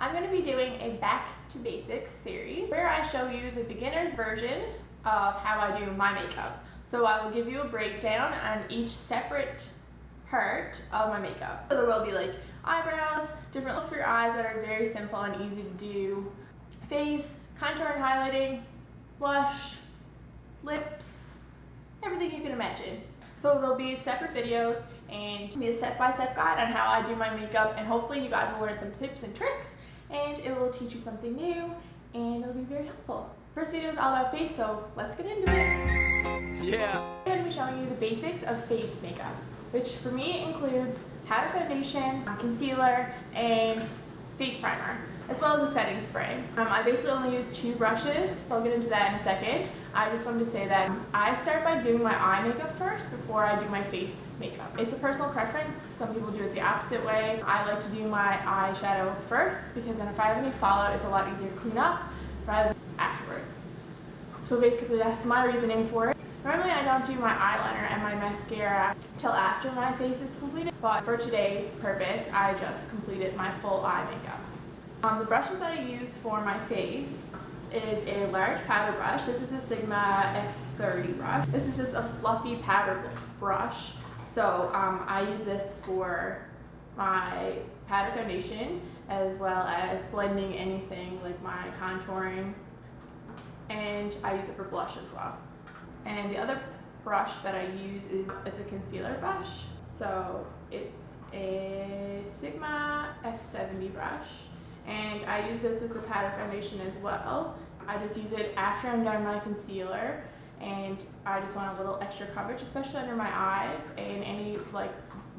I'm going to be doing a Back to Basics series where I show you the beginner's version of how I do my makeup. So I will give you a breakdown on each separate part of my makeup. So there will be like eyebrows, different looks for your eyes that are very simple and easy to do, face, contour and highlighting, blush, lips, everything you can imagine. So there'll be separate videos and be a step-by-step guide on how I do my makeup, and hopefully you guys will learn some tips and tricks and it will teach you something new and it'll be very helpful. First video is all about face, so let's get into it. Yeah. I'm going to be showing you the basics of face makeup, which for me includes powder foundation, concealer, and face primer, as well as a setting spray. I basically only use 2 brushes. I'll get into that in a second. I just wanted to say that I start by doing my eye makeup first before I do my face makeup. It's a personal preference. Some people do it the opposite way. I like to do my eyeshadow first because then if I have any fallout, it's a lot easier to clean up rather than afterwards. So basically that's my reasoning for it. Normally I don't do my eyeliner and my mascara till after my face is completed, but for today's purpose, I just completed my full eye makeup. The brushes that I use for my face is a large powder brush. This is a Sigma F30 brush. This is just a fluffy powder brush. So I use this for my powder foundation as well as blending anything like my contouring, and I use it for blush as well. And the other brush that I use is a concealer brush. So it's a Sigma F70 brush. And I use this with the powder foundation as well. I just use it after I'm done my concealer, and I just want a little extra coverage, especially under my eyes and any like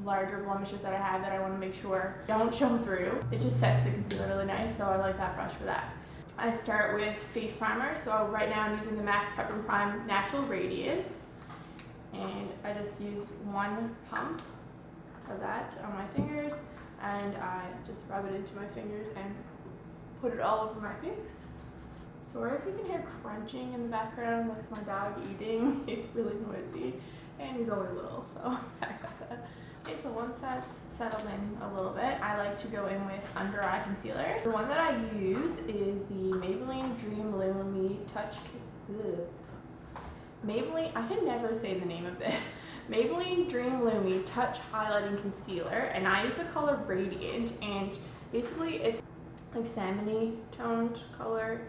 larger blemishes that I have that I want to make sure don't show through. It just sets the concealer really nice, so I like that brush for that. I start with face primer. So right now I'm using the MAC Prep and Prime Natural Radiance, and I just use 1 pump of that on my fingers. And I just rub it into my fingers and put it all over my fingers. Sorry if you can hear crunching in the background, that's my dog eating. He's really noisy and he's only little, so sorry about that. Okay, so once that's settled in a little bit, I like to go in with under eye concealer. The one that I use is the Maybelline Dream Lumi Touch. Maybelline, I can never say the name of this. Maybelline Dream Lumi Touch Highlighting Concealer, and I use the color Radiant, and basically it's like salmon-y toned color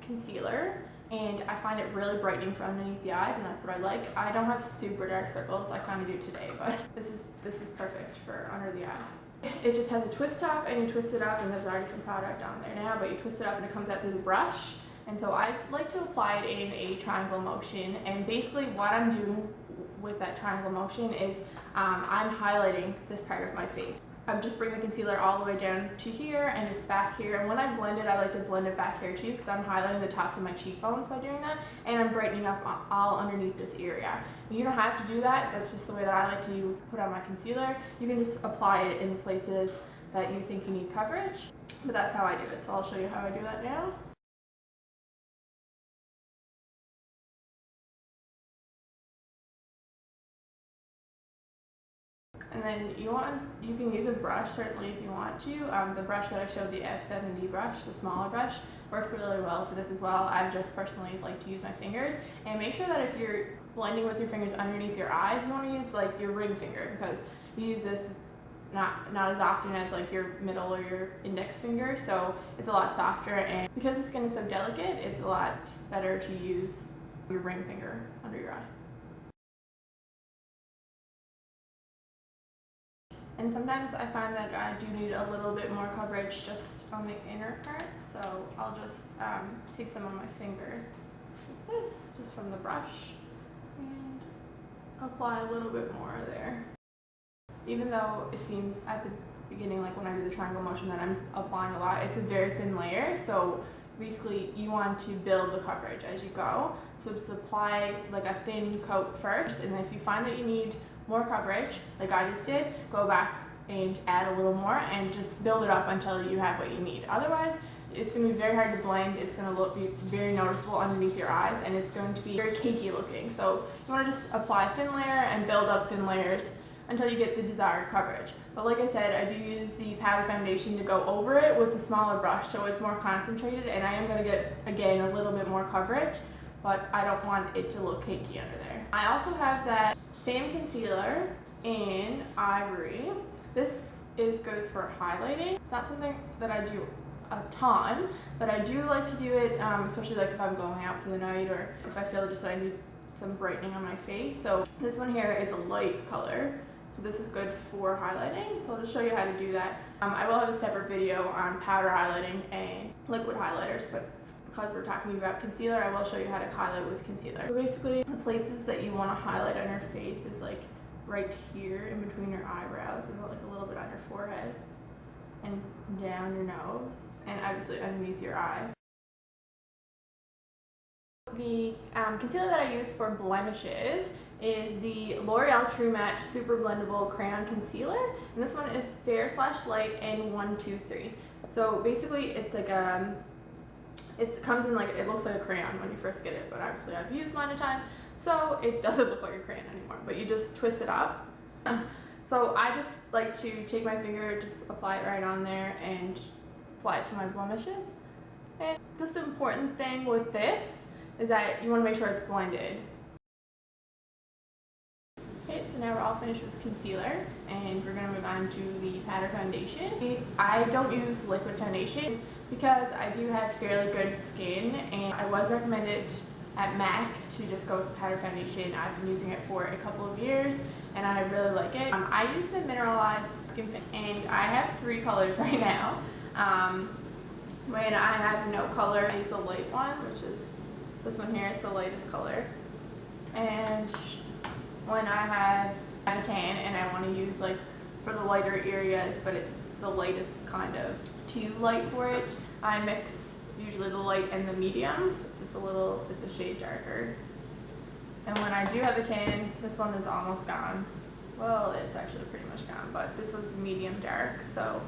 concealer, and I find it really brightening for underneath the eyes, and that's what I like. I don't have super dark circles, I kind of do today, but this is perfect for under the eyes. It just has a twist top, and you twist it up, and there's already some product on there now, but you twist it up and it comes out through the brush. And so I like to apply it in a triangle motion, and basically what I'm doing with that triangle motion is I'm highlighting this part of my face. I'm just bringing the concealer all the way down to here and just back here, and when I blend it, I like to blend it back here too because I'm highlighting the tops of my cheekbones by doing that, and I'm brightening up all underneath this area. You don't have to do that, that's just the way that I like to put on my concealer. You can just apply it in places that you think you need coverage, but that's how I do it, so I'll show you how I do that now. And then you can use a brush certainly if you want to. The brush that I showed, the F70 brush, the smaller brush, works really well for this as well. I just personally like to use my fingers, and make sure that if you're blending with your fingers underneath your eyes, you want to use like your ring finger, because you use this not as often as like your middle or your index finger, so it's a lot softer, and because the skin is so delicate, it's a lot better to use your ring finger under your eye. And sometimes I find that I do need a little bit more coverage just on the inner part, so I'll just take some on my finger like this, just from the brush, and apply a little bit more there. Even though it seems at the beginning, like when I do the triangle motion, that I'm applying a lot, it's a very thin layer, so basically you want to build the coverage as you go. So just apply like a thin coat first, and then if you find that you need more coverage, like I just did, go back and add a little more and just build it up until you have what you need. Otherwise, it's going to be very hard to blend, it's going to be very noticeable underneath your eyes, and it's going to be very cakey looking. So you want to just apply a thin layer and build up thin layers until you get the desired coverage. But like I said, I do use the powder foundation to go over it with a smaller brush, so it's more concentrated, and I am going to get, again, a little bit more coverage, but I don't want it to look cakey under there. I also have that same concealer in Ivory. This is good for highlighting. It's not something that I do a ton, but I do like to do it, especially like if I'm going out for the night or if I feel just that I need some brightening on my face. So this one here is a light color, so this is good for highlighting. So I'll just show you how to do that. I will have a separate video on powder highlighting and liquid highlighters, but because we're talking about concealer, I will show you how to highlight with concealer. So basically, the places that you want to highlight on your face is like right here in between your eyebrows and like a little bit on your forehead and down your nose and obviously underneath your eyes. The concealer that I use for blemishes is the L'Oreal True Match Super Blendable Crayon Concealer, and this one is fair / light and 123. So basically it's like it comes in like, it looks like a crayon when you first get it, but obviously I've used mine a ton, so it doesn't look like a crayon anymore, but you just twist it up. So I just like to take my finger, just apply it right on there and apply it to my blemishes. And just the important thing with this is that you want to make sure it's blended. Okay, so now we're all finished with concealer, and we're going to move on to the powder foundation. I don't use liquid foundation because I do have fairly good skin, and I was recommended at MAC to just go with the powder foundation. I've been using it for a couple of years, and I really like it. I use the Mineralize Skin Fit, and I have 3 colors right now. When I have no color, I use a light one, which is this one here. It's the lightest color. And when I have a tan and I want to use like for the lighter areas, but it's the lightest kind of too light for it, I mix usually the light and the medium. It's just it's a shade darker. And when I do have a tan, this one is almost gone. Well, it's actually pretty much gone, but this is medium dark, so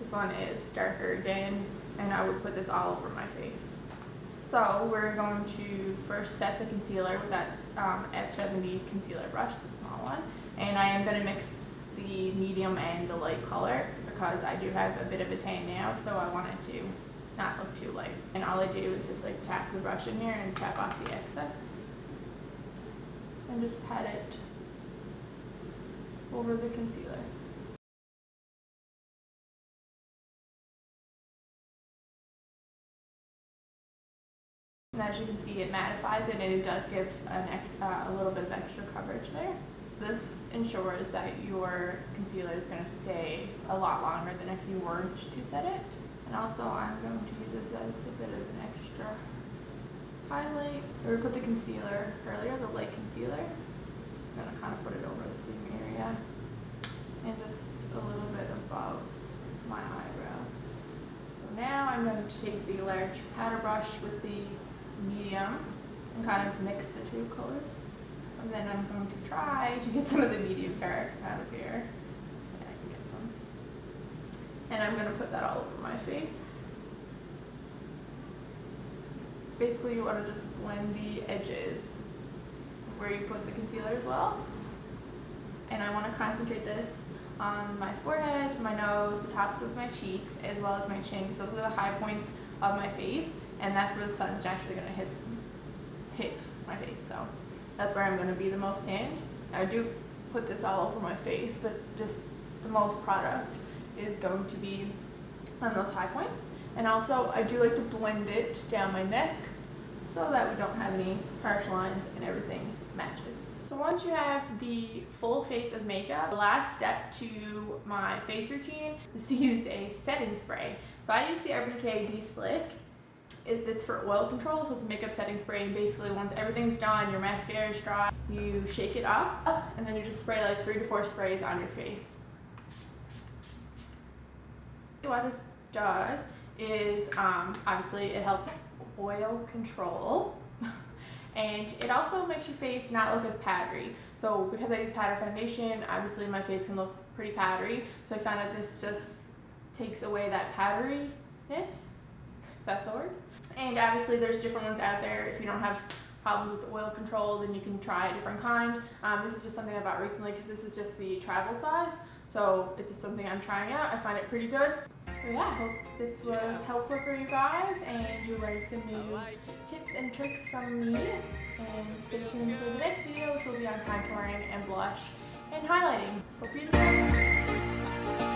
this one is darker again, and I would put this all over my face. So we're going to first set the concealer with that F70 concealer brush, the small one, and I am going to mix the medium and the light color because I do have a bit of a tan now, so I want it to not look too light. And all I do is just like tap the brush in here and tap off the excess and just pat it over the concealer. And as you can see, it mattifies it, and it does give a little bit of extra coverage there. This ensures that your concealer is going to stay a lot longer than if you weren't to set it. And also, I'm going to use this as a bit of an extra highlight. We put the concealer earlier, the light concealer. Just going to kind of put it over the same area and just a little bit above my eyebrows. So now I'm going to take the large powder brush with the medium and kind of mix the 2 colors. And then I'm going to try to get some of the medium dark out of here. Yeah, I can get some. And I'm going to put that all over my face. Basically, you want to just blend the edges where you put the concealer as well. And I want to concentrate this on my forehead, my nose, the tops of my cheeks, as well as my chin, because those are the high points of my face, and that's where the sun's naturally going to hit my face. So that's where I'm going to be the most tanned. I do put this all over my face, but just the most product is going to be on those high points. And also, I do like to blend it down my neck so that we don't have any harsh lines and everything matches. So once you have the full face of makeup, the last step to my face routine is to use a setting spray. So I use the Decay De-Slick. It's for oil control, so it's a makeup setting spray, and basically once everything's done, your mascara is dry, you shake it up, and then you just spray like 3 to 4 sprays on your face. What this does is, obviously it helps oil control, and it also makes your face not look as powdery. So because I use powder foundation, obviously my face can look pretty powdery, so I found that this just takes away that powderiness, if that's the word. And obviously there's different ones out there. If you don't have problems with oil control, then you can try a different kind. This is just something I bought recently because this is just the travel size. So it's just something I'm trying out. I find it pretty good. So yeah, I hope this was helpful for you guys and you learned some new tips and tricks from me. And stay tuned for the next video, which will be on contouring and blush and highlighting. Hope you enjoy.